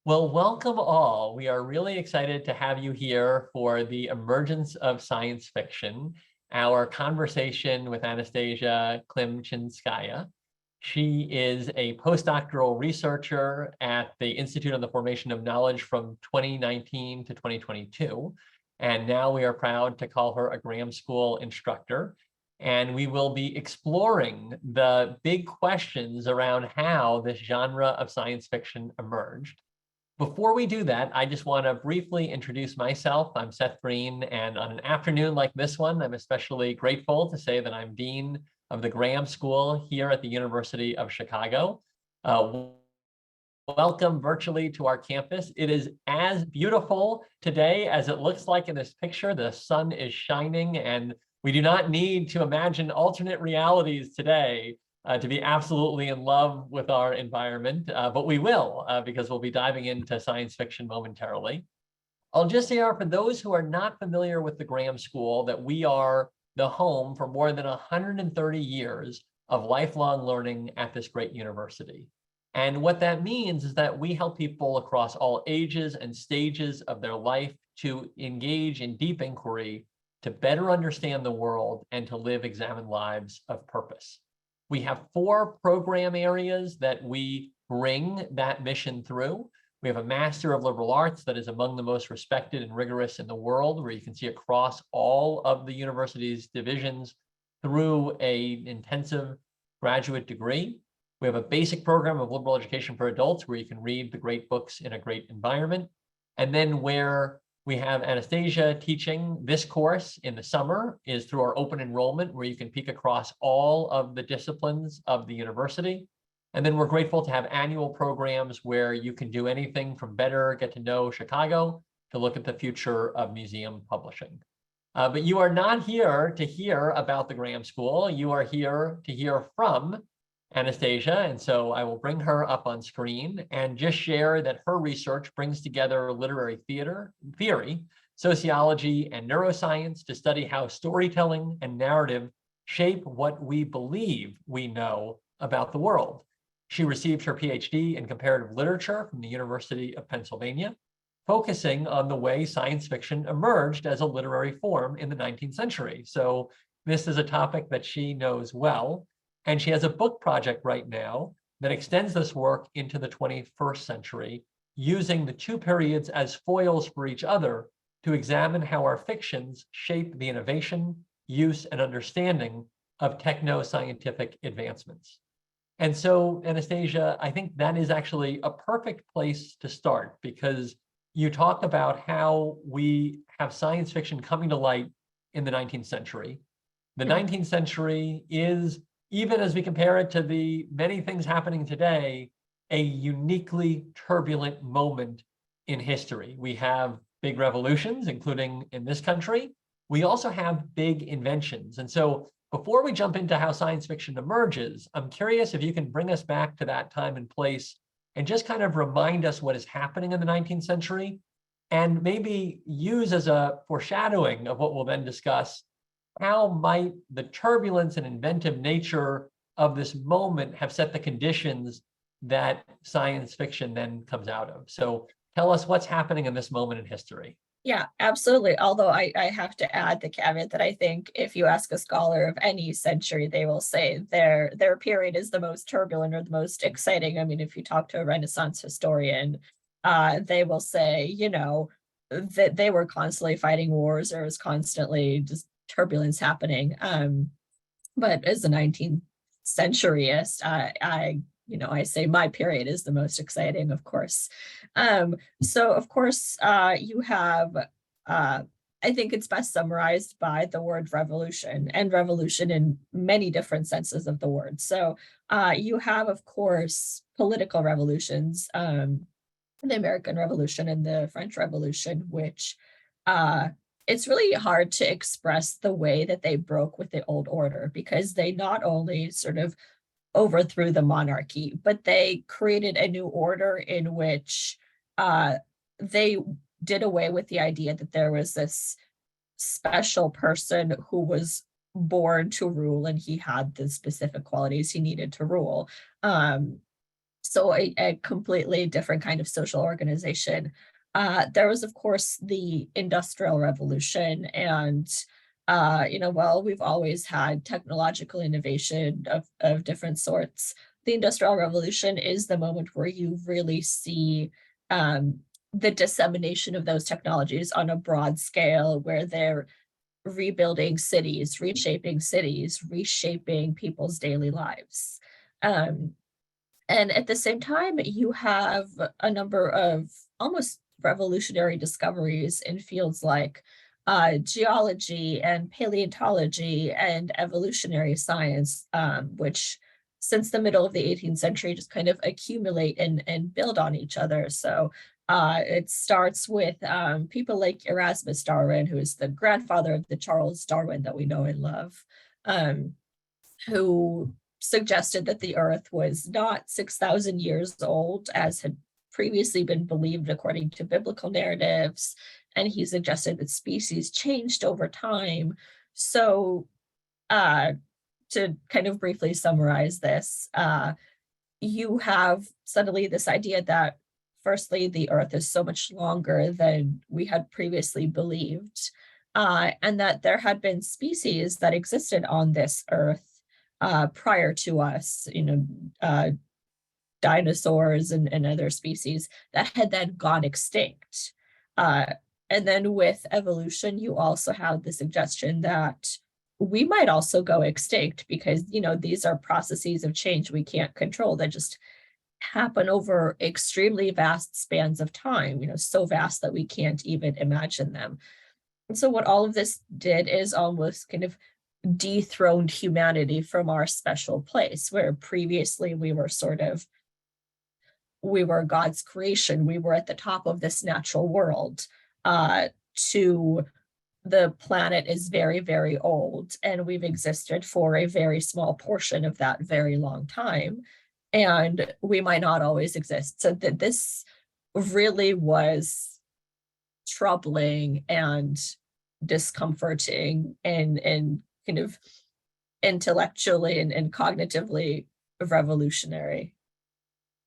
Well, welcome all. We are really excited to have you here for the Emergence of Science Fiction, our conversation with Anastasia Klimchynskaya. She is a postdoctoral researcher at the Institute on the Formation of Knowledge from 2019 to 2022. And now we are proud to call her a Graham School instructor. And we will be exploring the big questions around how this genre of science fiction emerged. Before we do that, I just want to briefly introduce myself. I'm Seth Green, and on an afternoon like this one, I'm especially grateful to say that I'm Dean of the Graham School here at the University of Chicago. Welcome virtually to our campus. It is as beautiful today as it looks like in this picture. The sun is shining, and we do not need to imagine alternate realities today to be absolutely in love with our environment, but we will, because we'll be diving into science fiction momentarily. I'll just say, for those who are not familiar with the Graham School, that we are the home for more than 130 years of lifelong learning at this great university. And what that means is that we help people across all ages and stages of their life to engage in deep inquiry, to better understand the world, and to live examined lives of purpose. We have 4 program areas that we bring that mission through. We have a Master of Liberal Arts that is among the most respected and rigorous in the world, where you can see across all of the university's divisions through an intensive graduate degree. We have a basic program of liberal education for adults, where you can read the great books in a great environment. And then where we have Anastasia teaching this course in the summer is through our open enrollment, where you can peek across all of the disciplines of the university. And then we're grateful to have annual programs where you can do anything from better get to know Chicago to look at the future of museum publishing. But you are not here to hear about the Graham School. You are here to hear from Anastasia, and so I will bring her up on screen and just share that her research brings together literary theory, sociology, and neuroscience to study how storytelling and narrative shape what we believe we know about the world. She received her PhD in comparative literature from the University of Pennsylvania, focusing on the way science fiction emerged as a literary form in the 19th century. So this is a topic that she knows well. And she has a book project right now that extends this work into the 21st century, using the 2 periods as foils for each other to examine how our fictions shape the innovation, use, and understanding of techno-scientific advancements. And so, Anastasia, I think that is actually a perfect place to start, because you talk about how we have science fiction coming to light in the 19th century. The 19th century is, even as we compare it to the many things happening today, a uniquely turbulent moment in history. We have big revolutions, including in this country. We also have big inventions. And so before we jump into how science fiction emerges, I'm curious if you can bring us back to that time and place and just kind of remind us what is happening in the 19th century, and maybe use as a foreshadowing of what we'll then discuss, how might the turbulence and inventive nature of this moment have set the conditions that science fiction then comes out of? So tell us what's happening in this moment in history. Yeah, absolutely. Although I have to add the caveat that I think if you ask a scholar of any century, they will say their period is the most turbulent or the most exciting. I mean, if you talk to a Renaissance historian, they will say, that they were constantly fighting wars. There was constantly just turbulence happening. But as a 19th centuryist, I say my period is the most exciting, of course. So of course, you have, I think it's best summarized by the word revolution, and revolution in many different senses of the word. So you have, of course, political revolutions, the American Revolution and the French Revolution, which it's really hard to express the way that they broke with the old order, because they not only sort of overthrew the monarchy, but they created a new order in which they did away with the idea that there was this special person who was born to rule and he had the specific qualities he needed to rule. So a completely different kind of social organization. There was, of course, the Industrial Revolution, and well, we've always had technological innovation of different sorts. The Industrial Revolution is the moment where you really see the dissemination of those technologies on a broad scale, where they're rebuilding cities, reshaping people's daily lives. And at the same time, you have a number of almost revolutionary discoveries in fields like geology and paleontology and evolutionary science, which since the middle of the 18th century just kind of accumulate and build on each other. So it starts with people like Erasmus Darwin, who is the grandfather of the Charles Darwin that we know and love, who suggested that the Earth was not 6,000 years old, as had previously been believed according to biblical narratives. And he suggested that species changed over time. So to kind of briefly summarize this, you have suddenly this idea that, firstly, the Earth is so much longer than we had previously believed, and that there had been species that existed on this Earth prior to us, dinosaurs and other species that had then gone extinct. And then with evolution, you also have the suggestion that we might also go extinct because, these are processes of change we can't control that just happen over extremely vast spans of time, so vast that we can't even imagine them. And so what all of this did is almost kind of dethroned humanity from our special place, where previously we were God's creation. We were at the top of this natural world. To the planet is very, very old, and we've existed for a very small portion of that very long time, and we might not always exist. So that this really was troubling and discomforting and kind of intellectually and cognitively revolutionary.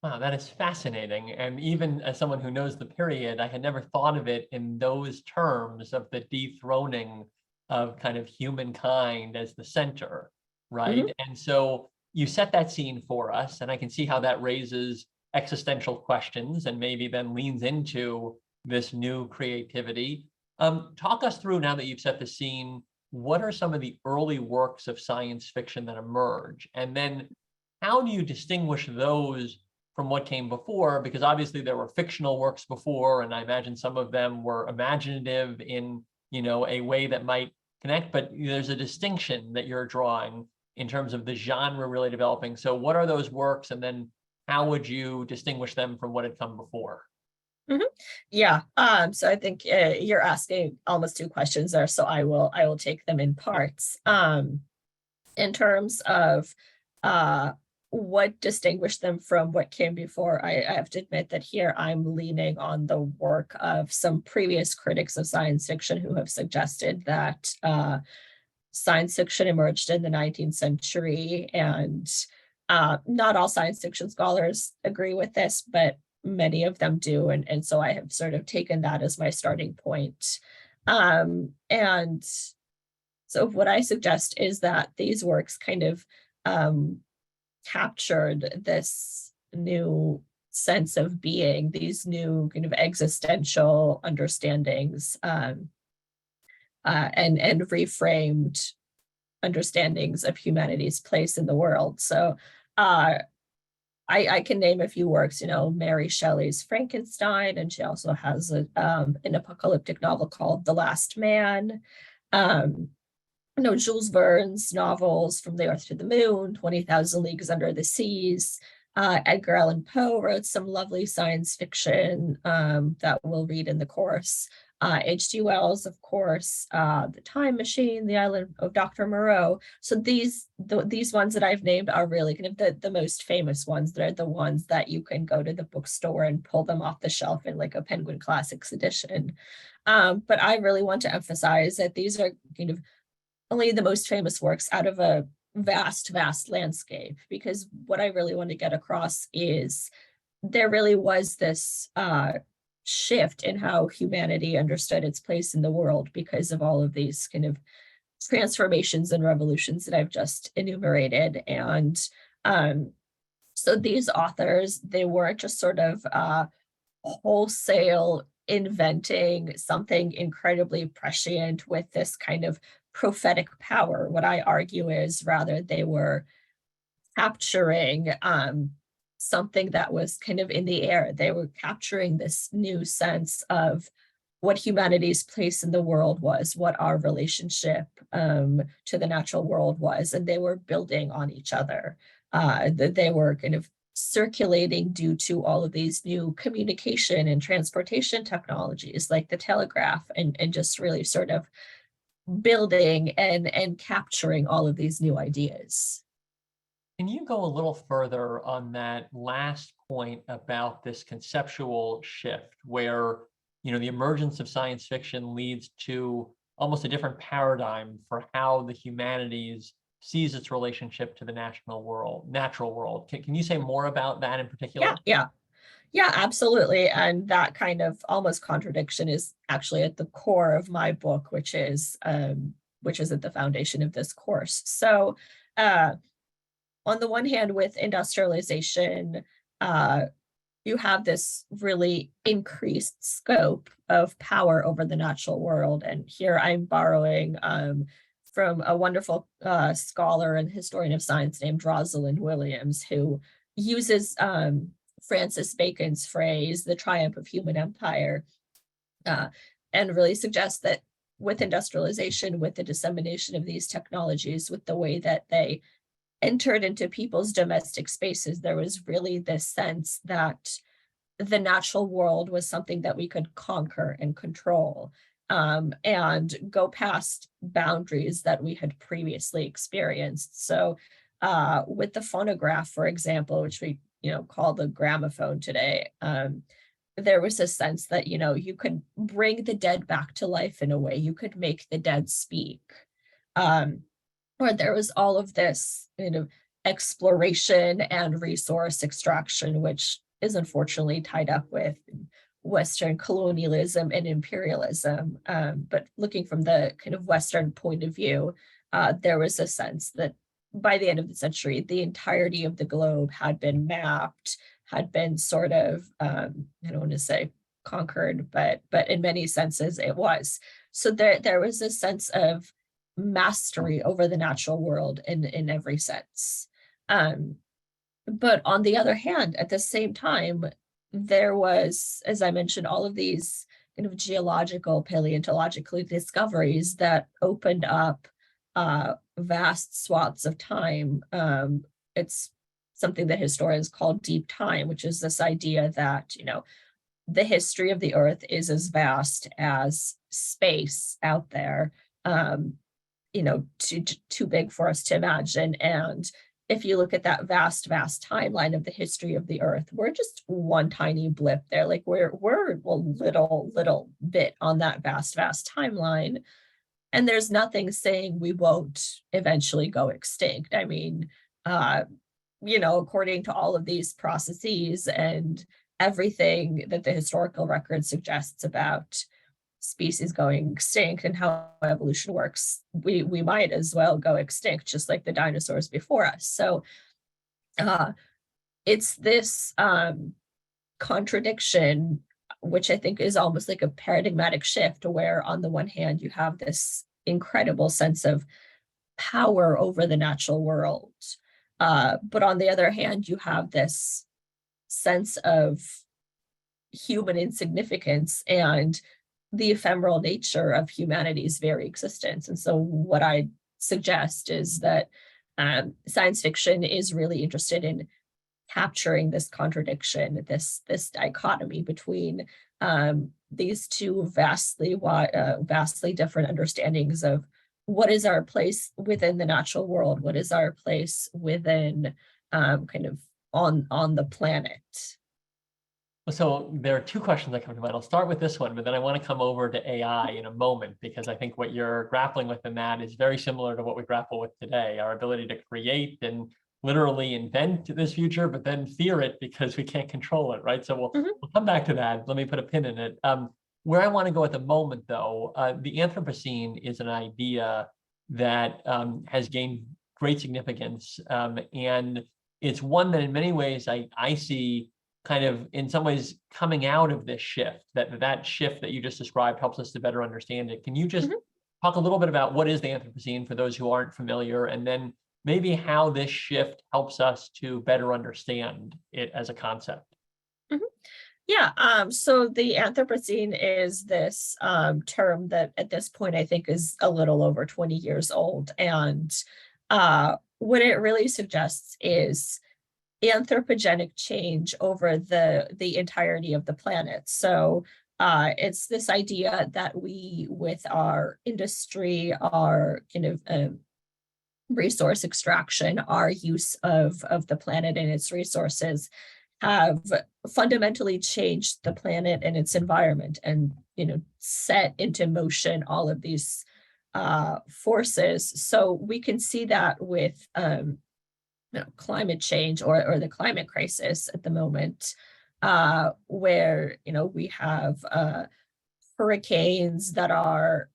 Wow, that is fascinating. And even as someone who knows the period, I had never thought of it in those terms of the dethroning of kind of humankind as the center, right? Mhm. And so you set that scene for us, and I can see how that raises existential questions and maybe then leans into this new creativity. Talk us through, now that you've set the scene, what are some of the early works of science fiction that emerge? And then how do you distinguish those from what came before? Because obviously there were fictional works before, and I imagine some of them were imaginative in, a way that might connect, but there's a distinction that you're drawing in terms of the genre really developing. So what are those works, and then how would you distinguish them from what had come before? Mhm. Yeah. So I think you're asking almost two questions there. So I will take them in parts. In terms of what distinguished them from what came before, I have to admit that here I'm leaning on the work of some previous critics of science fiction who have suggested that science fiction emerged in the 19th century, and not all science fiction scholars agree with this, but many of them do. And so I have sort of taken that as my starting point. And so what I suggest is that these works kind of captured this new sense of being, these new kind of existential understandings, and reframed understandings of humanity's place in the world. So I can name a few works, Mary Shelley's Frankenstein, and she also has an apocalyptic novel called The Last Man. Jules Verne's novels From the Earth to the Moon, 20,000 Leagues Under the Seas. Edgar Allan Poe wrote some lovely science fiction that we'll read in the course. H.G. Wells, of course, The Time Machine, The Island of Dr. Moreau. So these ones that I've named are really kind of the most famous ones. They're the ones that you can go to the bookstore and pull them off the shelf in like a Penguin Classics edition. But I really want to emphasize that these are kind of only the most famous works out of a vast, vast landscape, because what I really want to get across is there really was this shift in how humanity understood its place in the world because of all of these kind of transformations and revolutions that I've just enumerated. And so these authors, they weren't just sort of wholesale inventing something incredibly prescient with this kind of prophetic power. What I argue is rather they were capturing something that was kind of in the air. They were capturing this new sense of what humanity's place in the world was, what our relationship to the natural world was, and they were building on each other. They were kind of circulating due to all of these new communication and transportation technologies like the telegraph, and just really sort of building and capturing all of these new ideas. Can you go a little further on that last point about this conceptual shift where, the emergence of science fiction leads to almost a different paradigm for how the humanities sees its relationship to the natural world. Can you say more about that in particular? Yeah, absolutely. And that kind of almost contradiction is actually at the core of my book, which is at the foundation of this course. So on the one hand, with industrialization, you have this really increased scope of power over the natural world. And here I'm borrowing from a wonderful scholar and historian of science named Rosalind Williams, who uses Francis Bacon's phrase, the triumph of human empire, and really suggests that with industrialization, with the dissemination of these technologies, with the way that they entered into people's domestic spaces, there was really this sense that the natural world was something that we could conquer and control, and go past boundaries that we had previously experienced. So with the phonograph, for example, which we call the gramophone today, there was a sense that you could bring the dead back to life in a way. You could make the dead speak. Or there was all of this exploration and resource extraction, which is unfortunately tied up with Western colonialism and imperialism. But looking from the kind of Western point of view, there was a sense that by the end of the century, the entirety of the globe had been mapped, had been sort of, I don't want to say conquered, but in many senses it was. So there was a sense of mastery over the natural world in every sense. But on the other hand, at the same time, there was, as I mentioned, all of these kind of geological, paleontological discoveries that opened up vast swaths of time. It's something that historians call deep time, which is this idea that, the history of the earth is as vast as space out there, too big for us to imagine. And if you look at that vast, vast timeline of the history of the earth, we're just one tiny blip there. Like we're a little bit on that vast, vast timeline. And there's nothing saying we won't eventually go extinct. I mean, according to all of these processes and everything that the historical record suggests about species going extinct and how evolution works, we might as well go extinct, just like the dinosaurs before us. So it's this contradiction, which I think is almost like a paradigmatic shift, where on the one hand, you have this incredible sense of power over the natural world. But on the other hand, you have this sense of human insignificance and the ephemeral nature of humanity's very existence. And so what I suggest is that science fiction is really interested in capturing this contradiction, this dichotomy between these two vastly different understandings of what is our place within the natural world, what is our place within kind of on the planet. So there are two questions that come to mind. I'll start with this one, but then I want to come over to AI in a moment, because I think what you're grappling with in that is very similar to what we grapple with today, our ability to create and literally invent this future, but then fear it because we can't control it, right? So we'll come back to that. Let me put a pin in it. Where I want to go at the moment, though, the Anthropocene is an idea that has gained great significance, and it's one that in many ways I see kind of in some ways coming out of this shift, that shift that you just described helps us to better understand it. Can you just talk a little bit about what is the Anthropocene for those who aren't familiar, and then maybe how this shift helps us to better understand it as a concept? Yeah, so the Anthropocene is this term that at this point I think is a little over 20 years old. And what it really suggests is anthropogenic change over the entirety of the planet. So it's this idea that we, with our industry, our kind of resource extraction, our use of the planet and its resources, have fundamentally changed the planet and its environment, and set into motion all of these forces. So we can see that with climate change or the climate crisis at the moment, where we have hurricanes that are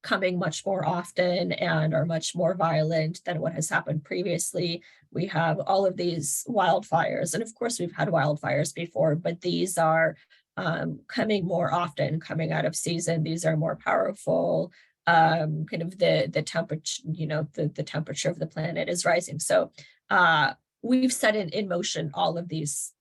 coming much more often and are much more violent than what has happened previously. We have all of these wildfires, and of course we've had wildfires before, but these are coming more often, coming out of season. These are more powerful. Kind of the temperature, the temperature of the planet is rising. So we've set in motion all of these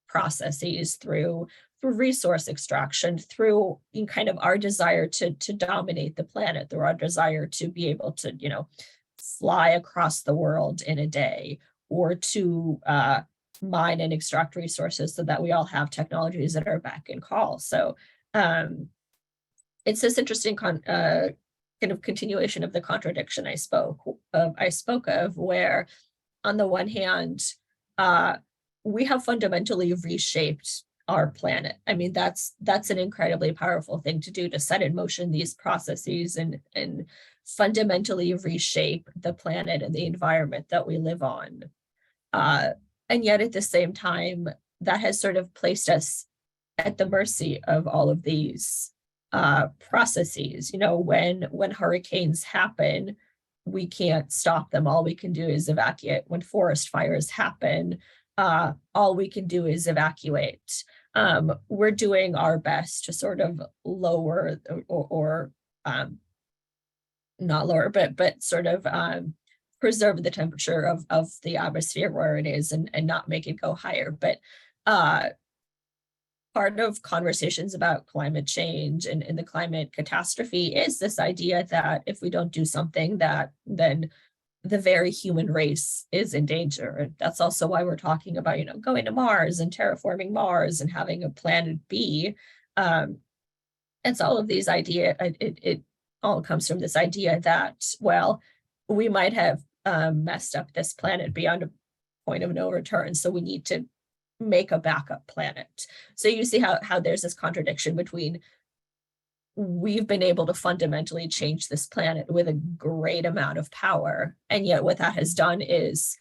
processes through resource extraction, through kind of our desire to dominate the planet, through our desire to be able to fly across the world in a day, or to mine and extract resources so that we all have technologies that are back in call. So it's this interesting kind of continuation of the contradiction I spoke of, where on the one hand, we have fundamentally reshaped our planet. I mean, that's an incredibly powerful thing to do, to set in motion these processes and fundamentally reshape the planet and the environment that we live on. And yet at the same time, that has sort of placed us at the mercy of all of these processes. When hurricanes happen, we can't stop them. All we can do is evacuate. When forest fires happen, all we can do is evacuate. We're doing our best to sort of lower or not lower, but sort of preserve the temperature of the atmosphere where it is, and not make it go higher. But part of conversations about climate change and the climate catastrophe is this idea that if we don't do something, then the very human race is in danger. And that's also why we're talking about, going to Mars and terraforming Mars and having a planet B. It's all of these ideas. It all comes from this idea that, well, we might have messed up this planet beyond a point of no return. So we need to make a backup planet. So you see how there's this contradiction between, we've been able to fundamentally change this planet with a great amount of power, and yet what that has done is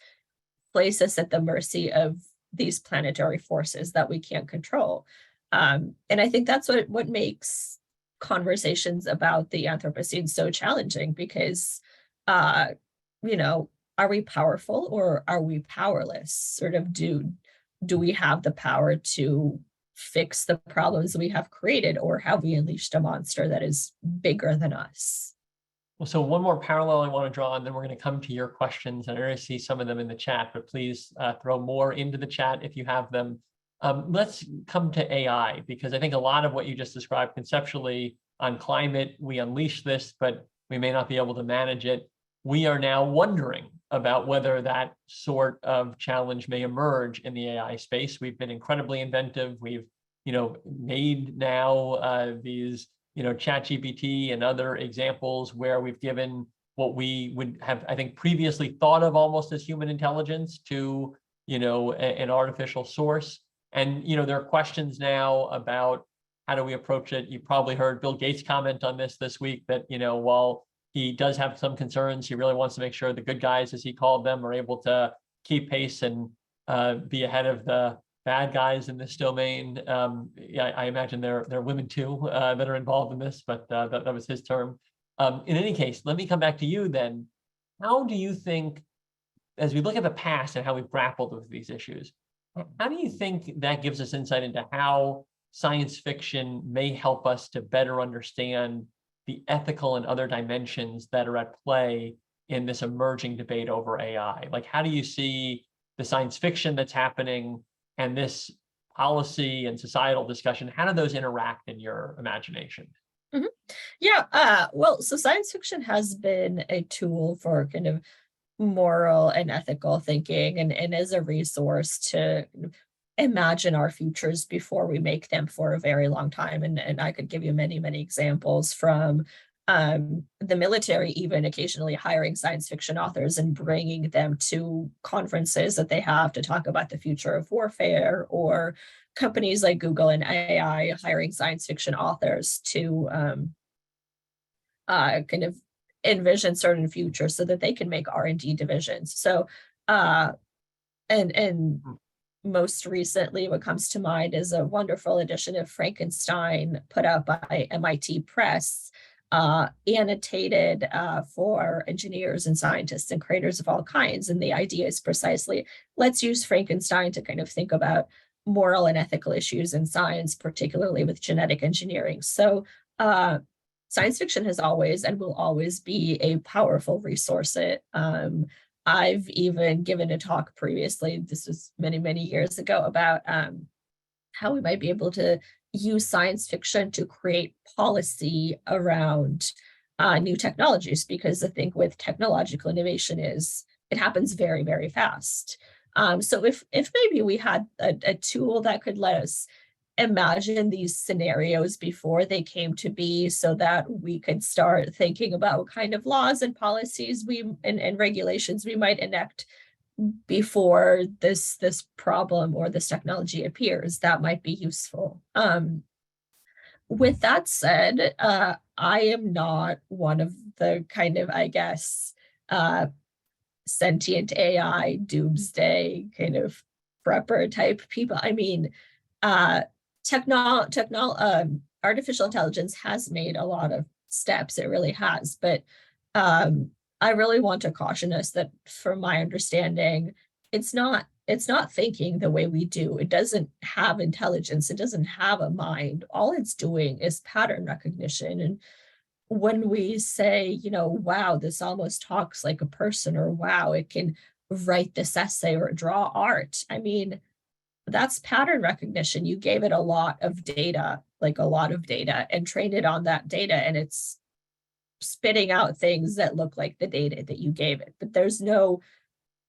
place us at the mercy of these planetary forces that we can't control. And I think that's what makes conversations about the Anthropocene so challenging, because are we powerful or are we powerless? Sort of do we have the power to fix the problems we have created, or have we unleashed a monster that is bigger than us? Well, so one more parallel I want to draw, and then we're going to come to your questions. And I already see some of them in the chat, but please throw more into the chat if you have them. Let's come to AI, because I think a lot of what you just described conceptually on climate, we unleash this, but we may not be able to manage it. We are now wondering about whether that sort of challenge may emerge in the AI space. We've been incredibly inventive. We've, made now these, ChatGPT and other examples where we've given what we would have, I think, previously thought of almost as human intelligence to, an artificial source. And, there are questions now about how do we approach it. You probably heard Bill Gates comment on this week that, while he does have some concerns, he really wants to make sure the good guys, as he called them, are able to keep pace and be ahead of the bad guys in this domain. I imagine there are women too that are involved in this, but that was his term. In any case, let me come back to you then. How do you think, as we look at the past and how we've grappled with these issues, how do you think that gives us insight into how science fiction may help us to better understand the ethical and other dimensions that are at play in this emerging debate over AI? Like, how do you see the science fiction that's happening and this policy and societal discussion? How do those interact in your imagination? Mm-hmm. Yeah, well, so science fiction has been a tool for kind of moral and ethical thinking, and as a resource to imagine our futures before we make them for a very long time. And I could give you many, many examples from the military, even occasionally hiring science fiction authors and bringing them to conferences that they have to talk about the future of warfare, or companies like Google and AI hiring science fiction authors to kind of envision certain futures so that they can make R&D divisions. So, and most recently, what comes to mind is a wonderful edition of Frankenstein put out by MIT Press, annotated for engineers and scientists and creators of all kinds. And the idea is precisely, let's use Frankenstein to kind of think about moral and ethical issues in science, particularly with genetic engineering. So science fiction has always and will always be a powerful resource. I've even given a talk previously, this was many, many years ago, about how we might be able to use science fiction to create policy around new technologies, because I think with technological innovation is, it happens very, very fast. So if maybe we had a tool that could let us imagine these scenarios before they came to be, so that we could start thinking about what kind of laws and policies and regulations we might enact before this problem or this technology appears, that might be useful. With that said, I am not one of the kind of, I guess, sentient AI doomsday kind of prepper type people. I mean, artificial intelligence has made a lot of steps, it really has, but I really want to caution us that, from my understanding, it's not thinking the way we do. It doesn't have intelligence, it doesn't have a mind. All it's doing is pattern recognition. And when we say, wow, this almost talks like a person, or wow, it can write this essay or draw art, I mean, that's pattern recognition. You gave it a lot of data, and trained it on that data, and it's spitting out things that look like the data that you gave it. But there's no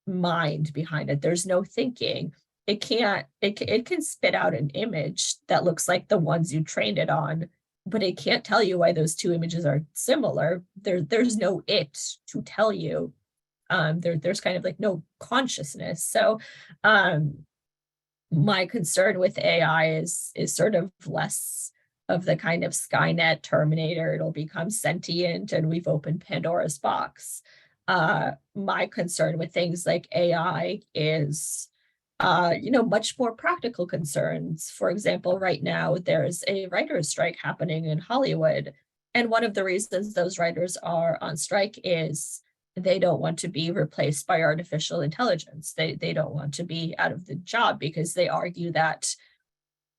mind behind it. There's no thinking. It can spit out an image that looks like the ones you trained it on, but it can't tell you why those two images are similar. There's no it to tell you. There's kind of like no consciousness. So my concern with AI is sort of less of the kind of Skynet Terminator, it'll become sentient and we've opened Pandora's box. My concern with things like AI is, much more practical concerns. For example, right now, there's a writer's strike happening in Hollywood. And one of the reasons those writers are on strike is they don't want to be replaced by artificial intelligence. They don't want to be out of the job, because they argue that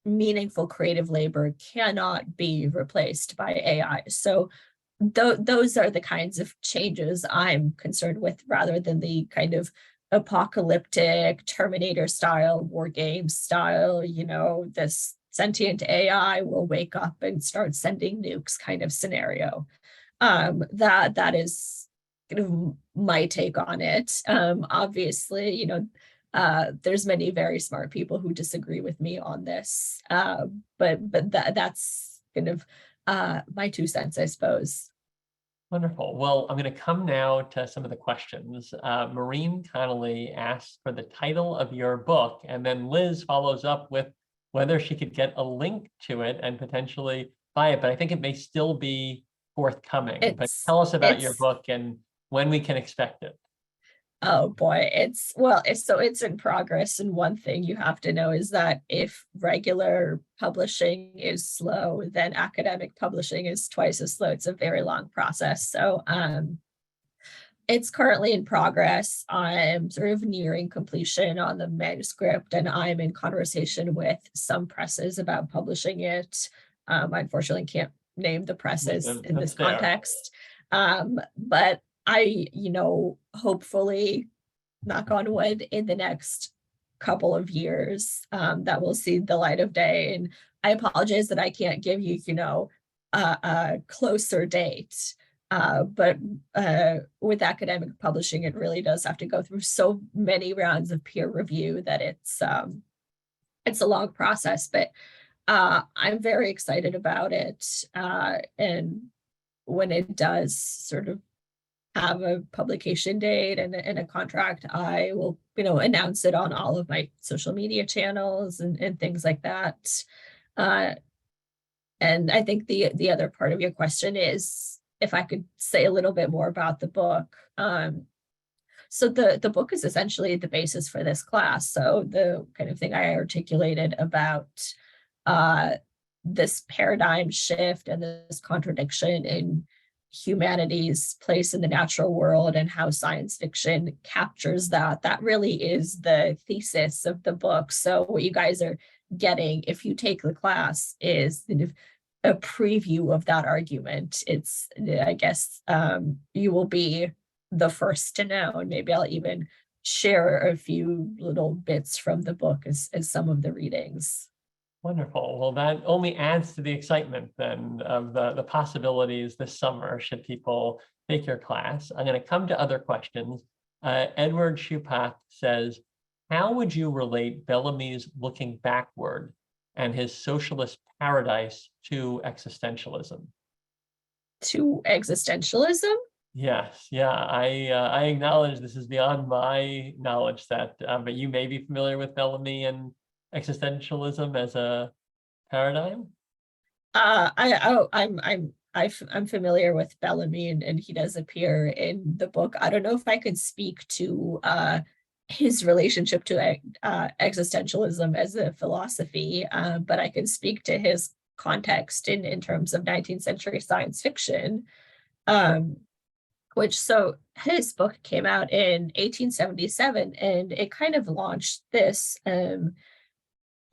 meaningful creative labor cannot be replaced by AI. So those are the kinds of changes I'm concerned with, rather than the kind of apocalyptic Terminator style, war game style, this sentient AI will wake up and start sending nukes kind of scenario. That is kind of my take on it. Obviously, there's many very smart people who disagree with me on this, but that's kind of my 2 cents, I suppose. Wonderful. Well, I'm going to come now to some of the questions. Maureen Connolly asked for the title of your book, and then Liz follows up with whether she could get a link to it and potentially buy it, but I think it may still be forthcoming. But tell us about your book and when we can expect it. Oh boy, it's in progress. And one thing you have to know is that if regular publishing is slow, then academic publishing is twice as slow. It's a very long process. So it's currently in progress. I'm sort of nearing completion on the manuscript, and I'm in conversation with some presses about publishing it. I unfortunately can't name the presses in this context. But I, hopefully, knock on wood, in the next couple of years, that will see the light of day. And I apologize that I can't give you, a closer date. But with academic publishing, it really does have to go through so many rounds of peer review that it's a long process. But I'm very excited about it. And when it does sort of have a publication date and a contract, I will, announce it on all of my social media channels and things like that. And I think the other part of your question is if I could say a little bit more about the book. So the book is essentially the basis for this class. So the kind of thing I articulated about this paradigm shift and this contradiction in humanity's place in the natural world and how science fiction captures that really is the thesis of the book. So what you guys are getting, if you take the class, is kind of a preview of that argument. It's, I guess, you will be the first to know, and maybe I'll even share a few little bits from the book as some of the readings. Wonderful. Well, that only adds to the excitement then of the possibilities this summer should people take your class. I'm going to come to other questions. Edward Shupak says, how would you relate Bellamy's looking backward and his socialist paradise to existentialism? To existentialism? Yes, yeah, I acknowledge this is beyond my knowledge set, but you may be familiar with Bellamy and existentialism as a paradigm. I'm familiar with Bellamy, and he does appear in the book. I don't know if I could speak to his relationship to existentialism as a philosophy, but I can speak to his context in terms of 19th century science fiction. So his book came out in 1877, and it kind of launched this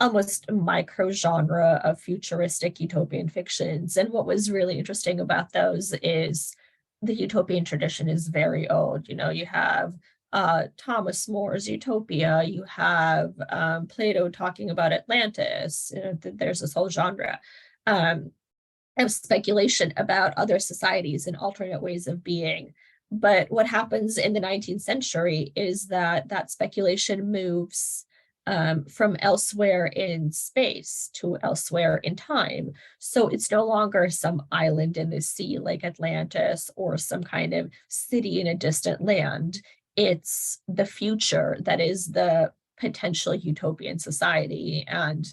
almost micro genre of futuristic utopian fictions. And what was really interesting about those is the utopian tradition is very old. You have Thomas More's Utopia, you have Plato talking about Atlantis. There's this whole genre of speculation about other societies and alternate ways of being. But what happens in the 19th century is that speculation moves from elsewhere in space to elsewhere in time. So it's no longer some island in the sea like Atlantis or some kind of city in a distant land. It's the future that is the potential utopian society. And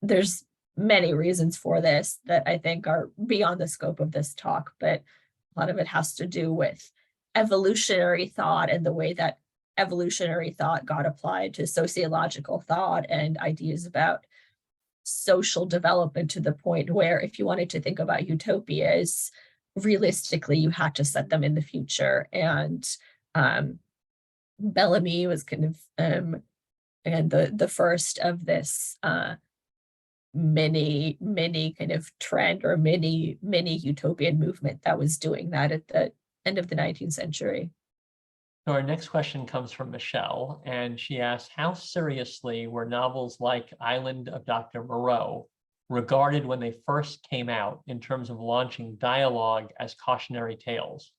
there's many reasons for this that I think are beyond the scope of this talk, but a lot of it has to do with evolutionary thought and the way that evolutionary thought got applied to sociological thought and ideas about social development, to the point where if you wanted to think about utopias, realistically, you had to set them in the future. And Bellamy was kind of and the first of this mini kind of trend or mini utopian movement that was doing that at the end of the 19th century. So our next question comes from Michelle, and she asks, how seriously were novels like Island of Dr. Moreau regarded when they first came out in terms of launching dialogue as cautionary tales?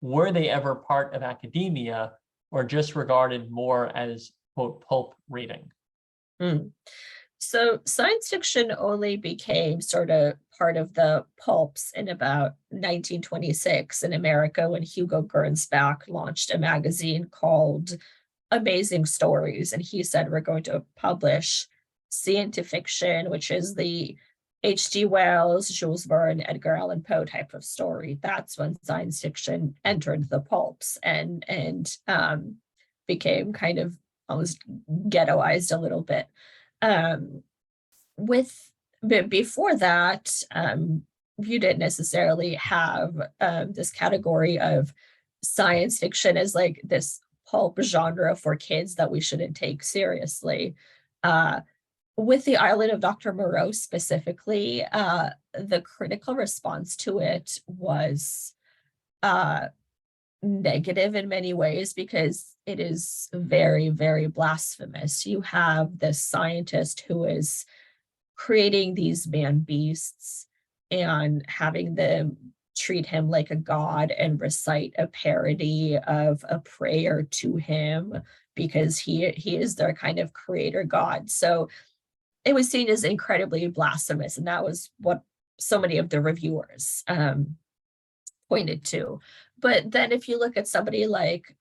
Were they ever part of academia or just regarded more as, quote, pulp reading? So science fiction only became sort of part of the pulps in about 1926 in America when Hugo Gernsback launched a magazine called Amazing Stories. And he said, we're going to publish science fiction, which is the H.G. Wells, Jules Verne, Edgar Allan Poe type of story. That's when science fiction entered the pulps and became kind of almost ghettoized a little bit. But before that, you didn't necessarily have this category of science fiction as like this pulp genre for kids that we shouldn't take seriously. With The Island of Dr. Moreau specifically, the critical response to it was negative in many ways because it is very, very blasphemous. You have this scientist who is creating these man beasts and having them treat him like a god and recite a parody of a prayer to him because he is their kind of creator god. So it was seen as incredibly blasphemous, and that was what so many of the reviewers pointed to. But then if you look at somebody like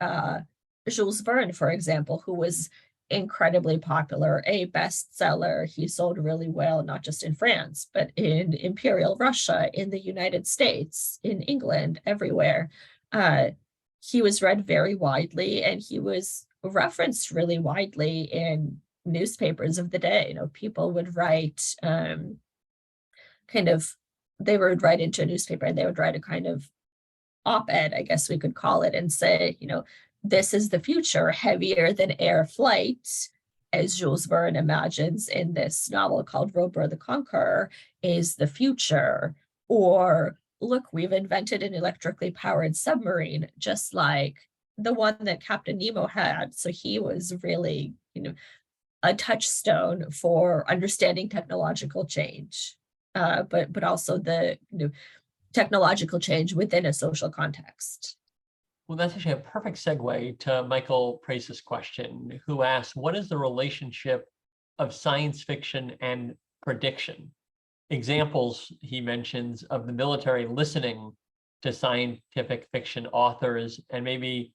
Jules Verne, for example, who was incredibly popular, a bestseller, he sold really well, not just in France, but in Imperial Russia, in the United States, in England, everywhere. He was read very widely, and he was referenced really widely in newspapers of the day. You know, people would write they would write into a newspaper and they would write a kind of op-ed, I guess we could call it, and say, you know, this is the future, heavier than air flight, as Jules Verne imagines in this novel called Robert the Conqueror, is the future. Or, look, we've invented an electrically powered submarine, just like the one that Captain Nemo had. So he was really, you know, a touchstone for understanding technological change, but also the technological change within a social context. Well, that's actually a perfect segue to Michael Price's question, who asks, what is the relationship of science fiction and prediction? Examples he mentions of the military listening to scientific fiction authors and maybe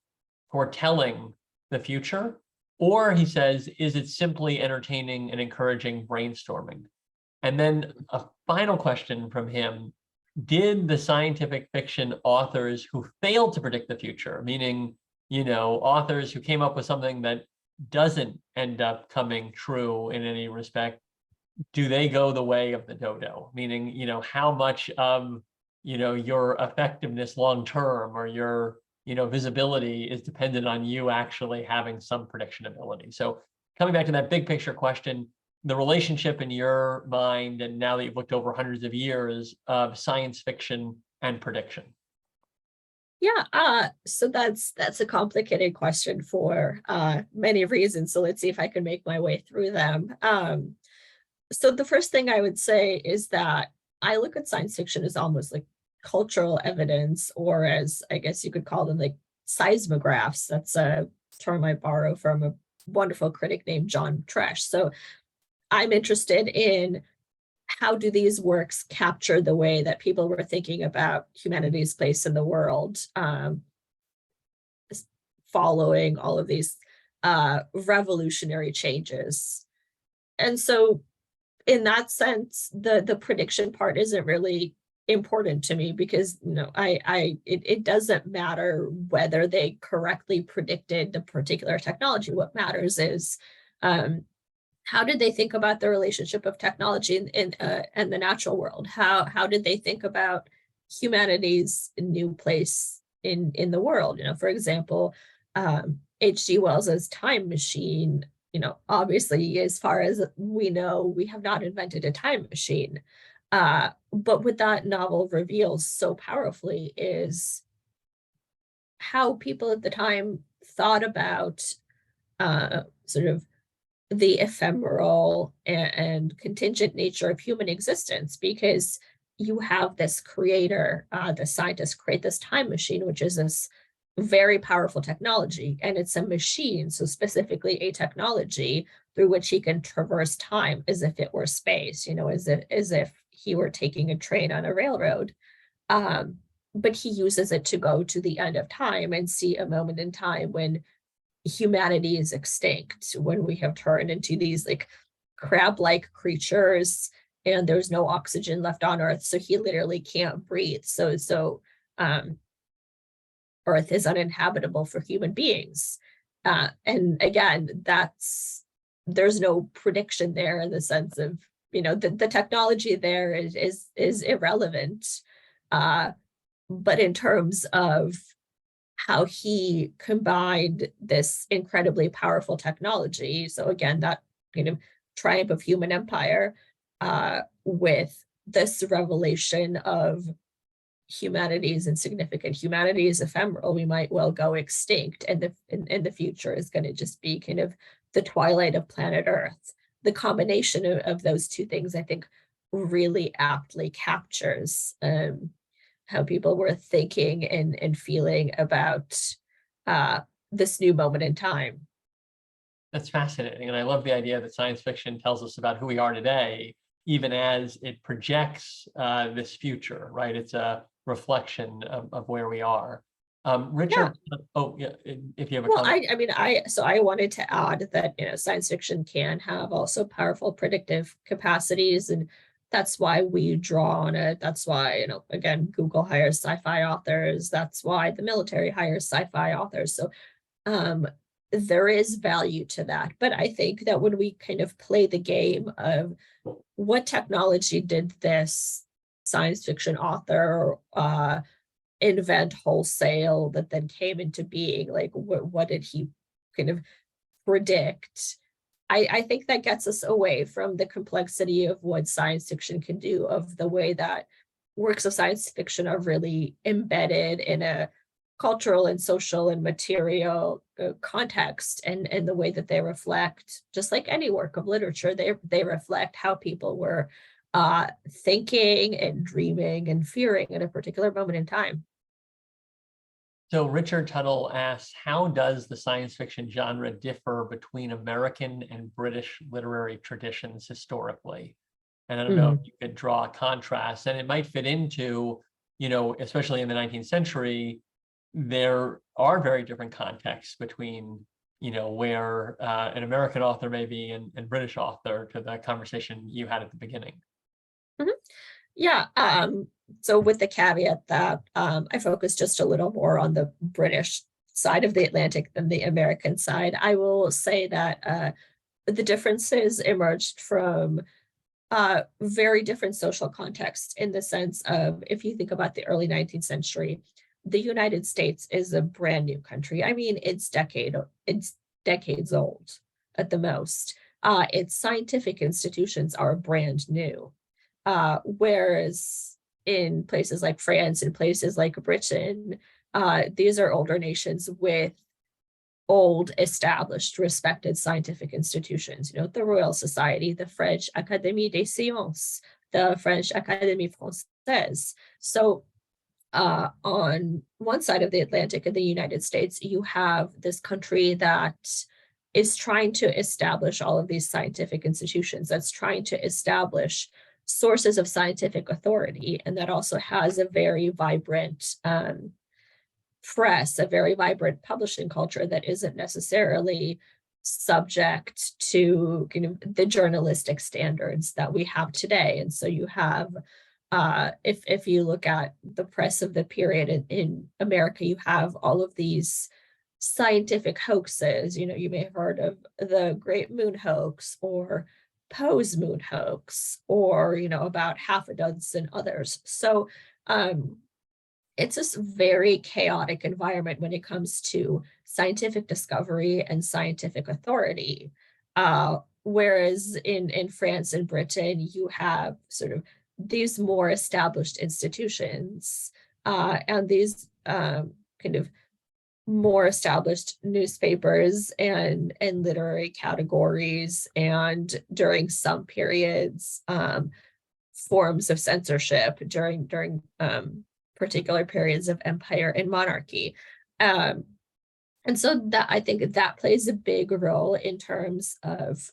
foretelling the future. Or he says, is it simply entertaining and encouraging brainstorming? And then a final question from him: did the scientific fiction authors who failed to predict the future, meaning, you know, authors who came up with something that doesn't end up coming true in any respect, do they go the way of the dodo? Meaning, you know, how much of, you know, your effectiveness long term or your, you know, visibility is dependent on you actually having some prediction ability. So coming back to that big picture question, the relationship in your mind, and now that you've looked over hundreds of years, of science fiction and prediction. Yeah, so that's a complicated question for many reasons. So let's see if I can make my way through them. So the first thing I would say is that I look at science fiction as almost like cultural evidence, or as I guess you could call them, like seismographs. That's a term I borrow from a wonderful critic named John Tresh. So I'm interested in how do these works capture the way that people were thinking about humanity's place in the world, following all of these revolutionary changes. And so in that sense, the prediction part isn't really important to me because, you know, it doesn't matter whether they correctly predicted the particular technology. What matters is how did they think about the relationship of technology and the natural world? How did they think about humanity's new place in the world? You know, for example, H.G. Wells's time machine, you know, obviously, as far as we know, we have not invented a time machine. But what that novel reveals so powerfully is how people at the time thought about sort of the ephemeral and contingent nature of human existence, because you have this creator, the scientists create this time machine, which is this very powerful technology, and it's a machine, so specifically a technology through which he can traverse time as if it were space, as if he were taking a train on a railroad. But he uses it to go to the end of time and see a moment in time when humanity is extinct, when we have turned into these like crab-like creatures and there's no oxygen left on Earth, so he literally can't breathe. So Earth is uninhabitable for human beings. And again, there's no prediction there in the sense of, the technology there is irrelevant. But in terms of how he combined this incredibly powerful technology, so again, that triumph of human empire, with this revelation of humanity is insignificant, humanity is ephemeral, we might well go extinct, and in the future is going to just be kind of the twilight of planet Earth. The combination of those two things, I think, really aptly captures how people were thinking and feeling about this new moment in time. That's fascinating. And I love the idea that science fiction tells us about who we are today, even as it projects this future, right? It's a reflection of where we are. Richard, yeah. Oh, yeah, if you have a comment. I wanted to add that, science fiction can have also powerful predictive capacities, and that's why we draw on it. That's why, again, Google hires sci-fi authors. That's why the military hires sci-fi authors. So there is value to that. But I think that when we kind of play the game of what technology did this science fiction author invent wholesale that then came into being, like what did he kind of predict? I think that gets us away from the complexity of what science fiction can do, of the way that works of science fiction are really embedded in a cultural and social and material context, and the way that they reflect, just like any work of literature, they reflect how people were thinking and dreaming and fearing at a particular moment in time. So Richard Tuttle asks, how does the science fiction genre differ between American and British literary traditions historically? And I don't know if you could draw a contrast, and it might fit into, especially in the 19th century, there are very different contexts between, where an American author may be and British author, to the conversation you had at the beginning. Yeah. So with the caveat that I focus just a little more on the British side of the Atlantic than the American side, I will say that the differences emerged from very different social contexts, in the sense of, if you think about the early 19th century, the United States is a brand new country. I mean, it's decades old at the most. Its scientific institutions are brand new. Whereas in places like France and places like Britain, these are older nations with old, established, respected scientific institutions. The Royal Society, the French Académie des Sciences, the French Académie Française. So on one side of the Atlantic in the United States, you have this country that is trying to establish all of these scientific institutions, that's trying to establish sources of scientific authority, and that also has a very vibrant press, a very vibrant publishing culture that isn't necessarily subject to the journalistic standards that we have today. And so you have, if you look at the press of the period in America, you have all of these scientific hoaxes. You may have heard of the Great Moon Hoax, or Poe's moon hoax, or about half a dozen others. So it's this very chaotic environment when it comes to scientific discovery and scientific authority. Whereas in France and Britain, you have sort of these more established institutions and these kind of more established newspapers and literary categories, and during some periods, forms of censorship during particular periods of empire and monarchy. Um, and so that I think that plays a big role in terms of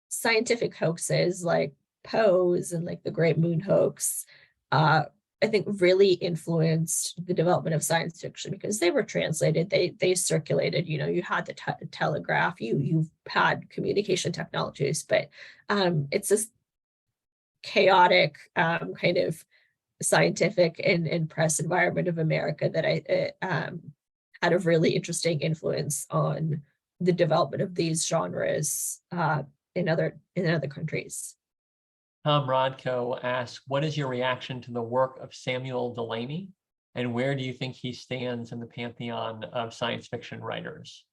scientific hoaxes like Poe's and like the Great Moon hoax. I think really influenced the development of science fiction because they were translated, they circulated. You know, you had the telegraph, you've had communication technologies, but it's this chaotic kind of scientific and press environment of America that had a really interesting influence on the development of these genres in other countries. Tom Rodko asks, what is your reaction to the work of Samuel Delany, and where do you think he stands in the pantheon of science fiction writers?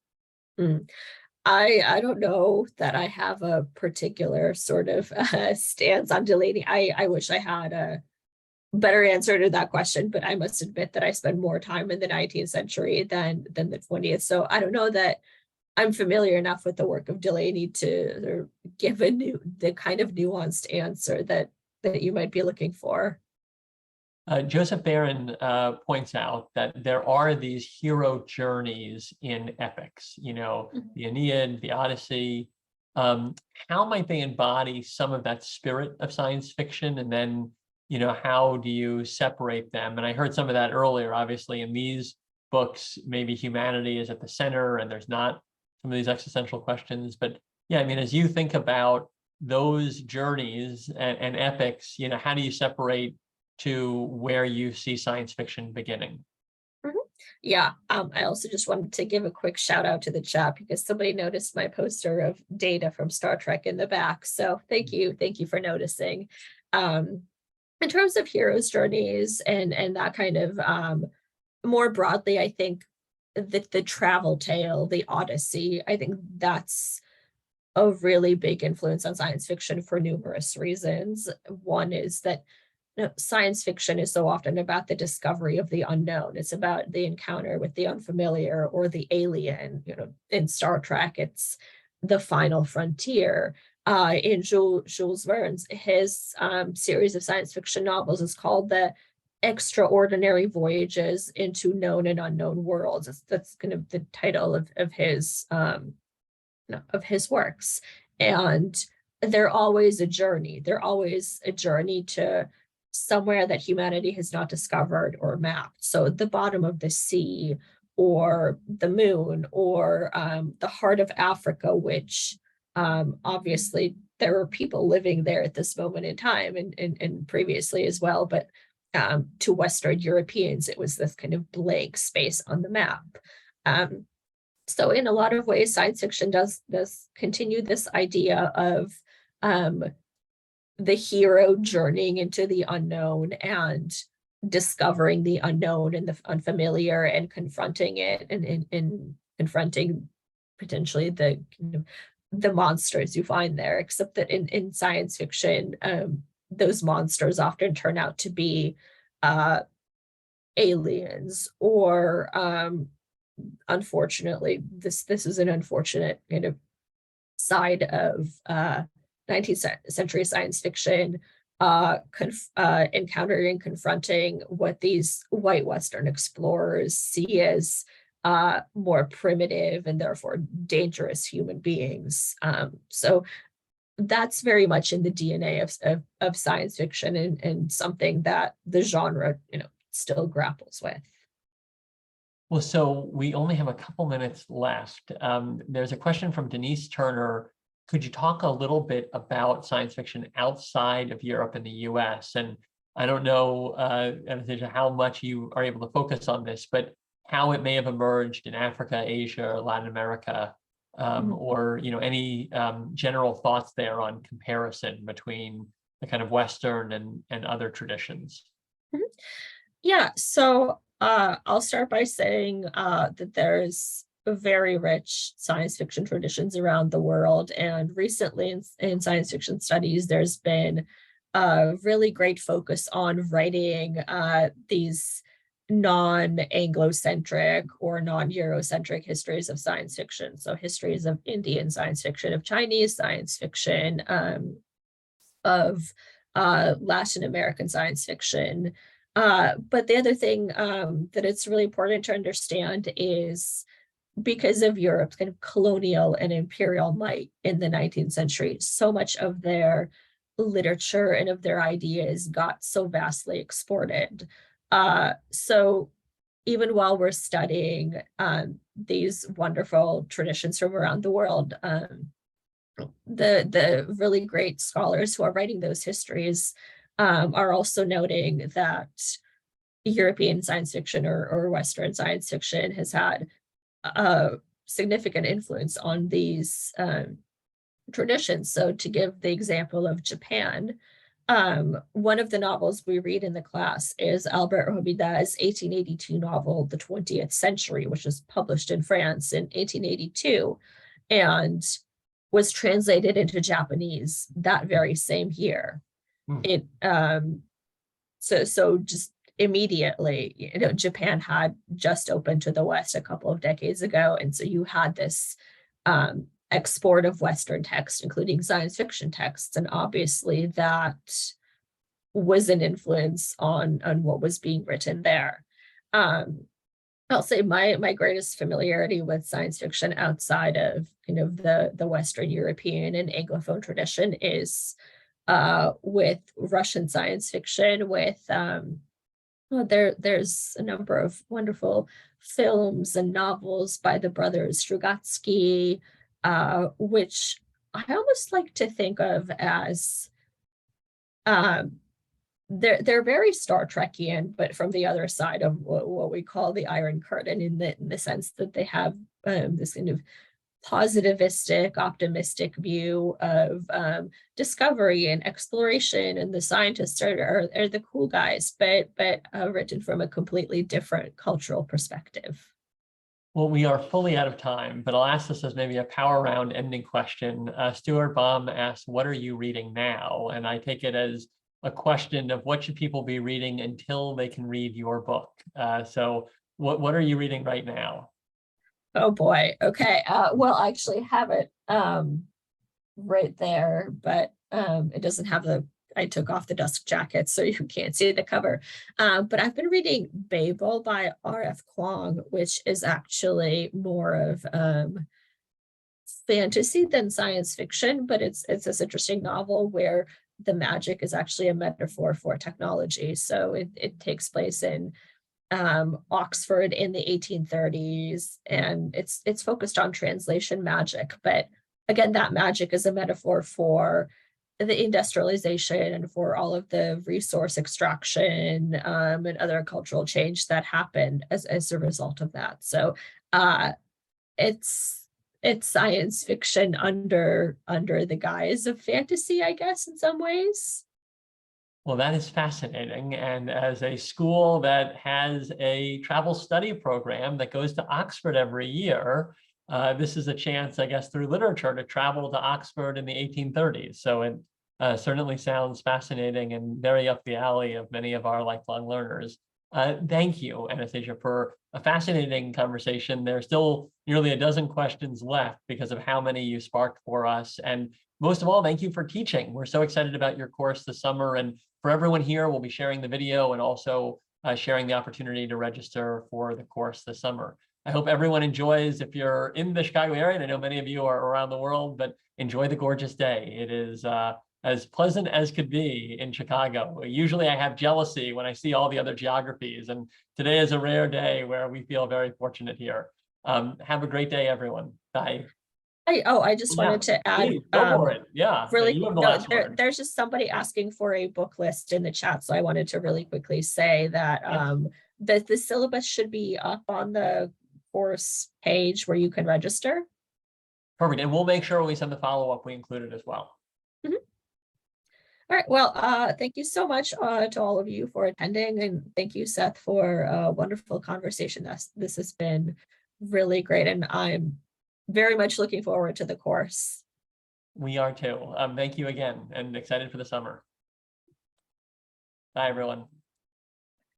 I don't know that I have a particular sort of stance on Delany. I wish I had a better answer to that question, but I must admit that I spend more time in the 19th century than the 20th. So I don't know that I'm familiar enough with the work of Delany to give the kind of nuanced answer that you might be looking for. Joseph Barron points out that there are these hero journeys in epics, you know, the Aeneid, the Odyssey. How might they embody some of that spirit of science fiction? And then, you know, how do you separate them? And I heard some of that earlier, obviously, in these books, maybe humanity is at the center and there's not some of these existential questions. But yeah, I mean, as you think about those journeys and epics, you know, how do you separate to where you see science fiction beginning? Yeah, I also just wanted to give a quick shout out to the chat because somebody noticed my poster of Data from Star Trek in the back. So thank you for noticing. In terms of heroes' journeys and that kind of more broadly, I think the travel tale, the Odyssey, I think that's a really big influence on science fiction for numerous reasons. One is that science fiction is so often about the discovery of the unknown. It's about the encounter with the unfamiliar or the alien. You know, in Star Trek, it's the final frontier. In Jules Verne's, his series of science fiction novels is called The Extraordinary Voyages into Known and Unknown Worlds. That's kind of the title of his works. And they're always a journey. They're always a journey to somewhere that humanity has not discovered or mapped. So the bottom of the sea, or the moon, or the heart of Africa, which obviously there were people living there at this moment in time and previously as well, but to Western Europeans, it was this kind of blank space on the map. So in a lot of ways, science fiction does continue this idea of the hero journeying into the unknown and discovering the unknown and the unfamiliar and confronting it and confronting potentially the monsters you find there, except that in science fiction, those monsters often turn out to be aliens, or unfortunately, this is an unfortunate kind of side of 19th century science fiction, encountering, confronting what these white Western explorers see as more primitive and therefore dangerous human beings. So that's very much in the DNA of science fiction and something that the genre, still grapples with. Well, so we only have a couple minutes left. There's a question from Denise Turner. Could you talk a little bit about science fiction outside of Europe and the US? And I don't know, Anastasia, how much you are able to focus on this, but how it may have emerged in Africa, Asia, or Latin America, or any general thoughts there on comparison between the kind of Western and other traditions. Yeah, so I'll start by saying that there's very rich science fiction traditions around the world. And recently in science fiction studies, there's been a really great focus on writing these non-Anglo-centric or non-Eurocentric histories of science fiction. So histories of Indian science fiction, of Chinese science fiction, of Latin American science fiction, But the other thing that it's really important to understand is because of Europe's kind of colonial and imperial might in the 19th century, so much of their literature and of their ideas got so vastly exported. So even while we're studying these wonderful traditions from around the world, the really great scholars who are writing those histories are also noting that European science fiction or Western science fiction has had a significant influence on these traditions. So to give the example of Japan, one of the novels we read in the class is Albert Hobida's 1882 novel, The 20th Century, which was published in France in 1882 and was translated into Japanese that very same year. It so just immediately, Japan had just opened to the West a couple of decades ago, and so you had this export of Western text, including science fiction texts, and obviously that was an influence on what was being written there. I'll say my greatest familiarity with science fiction outside of the Western European and Anglophone tradition is with Russian science fiction. With there's a number of wonderful films and novels by the brothers Strugatsky, which I almost like to think of as they're very Star Trekian, but from the other side of what we call the Iron Curtain, in the sense that they have this kind of positivistic, optimistic view of discovery and exploration, and the scientists are the cool guys, but written from a completely different cultural perspective. Well, we are fully out of time, but I'll ask this as maybe a power round ending question. Stuart Baum asks, what are you reading now? And I take it as a question of what should people be reading until they can read your book. So what are you reading right now? Oh boy. Okay. Well, I actually have it right there, but it doesn't have I took off the dust jacket so you can't see the cover. But I've been reading Babel by R.F. Kuang, which is actually more of fantasy than science fiction, but it's this interesting novel where the magic is actually a metaphor for technology. So it takes place in Oxford in the 1830s, and it's focused on translation magic. But again, that magic is a metaphor for the industrialization and for all of the resource extraction and other cultural change that happened as a result of that. So it's science fiction under the guise of fantasy, I guess, in some ways. Well, that is fascinating. And as a school that has a travel study program that goes to Oxford every year, this is a chance, I guess, through literature to travel to Oxford in the 1830s. So it certainly sounds fascinating and very up the alley of many of our lifelong learners. Thank you, Anastasia, for a fascinating conversation. There's still nearly a dozen questions left because of how many you sparked for us. And most of all, thank you for teaching. We're so excited about your course this summer. And for everyone here, we'll be sharing the video and also sharing the opportunity to register for the course this summer. I hope everyone enjoys. If you're in the Chicago area, and I know many of you are around the world, but enjoy the gorgeous day. It is as pleasant as could be in Chicago. Usually I have jealousy when I see all the other geographies, and today is a rare day where we feel very fortunate here. Have a great day, everyone. Bye. I just wanted to add, please, go for it. Yeah, really, you have the last word. There's just somebody asking for a book list in the chat, so I wanted to really quickly say that the syllabus should be up on the course page where you can register. Perfect, and we'll make sure when we send the follow-up, we include it as well. Mm-hmm. All right, well, thank you so much to all of you for attending, and thank you, Seth, for a wonderful conversation. This has been really great, and I'm very much looking forward to the course. We are too. Thank you again, and excited for the summer. Bye, everyone.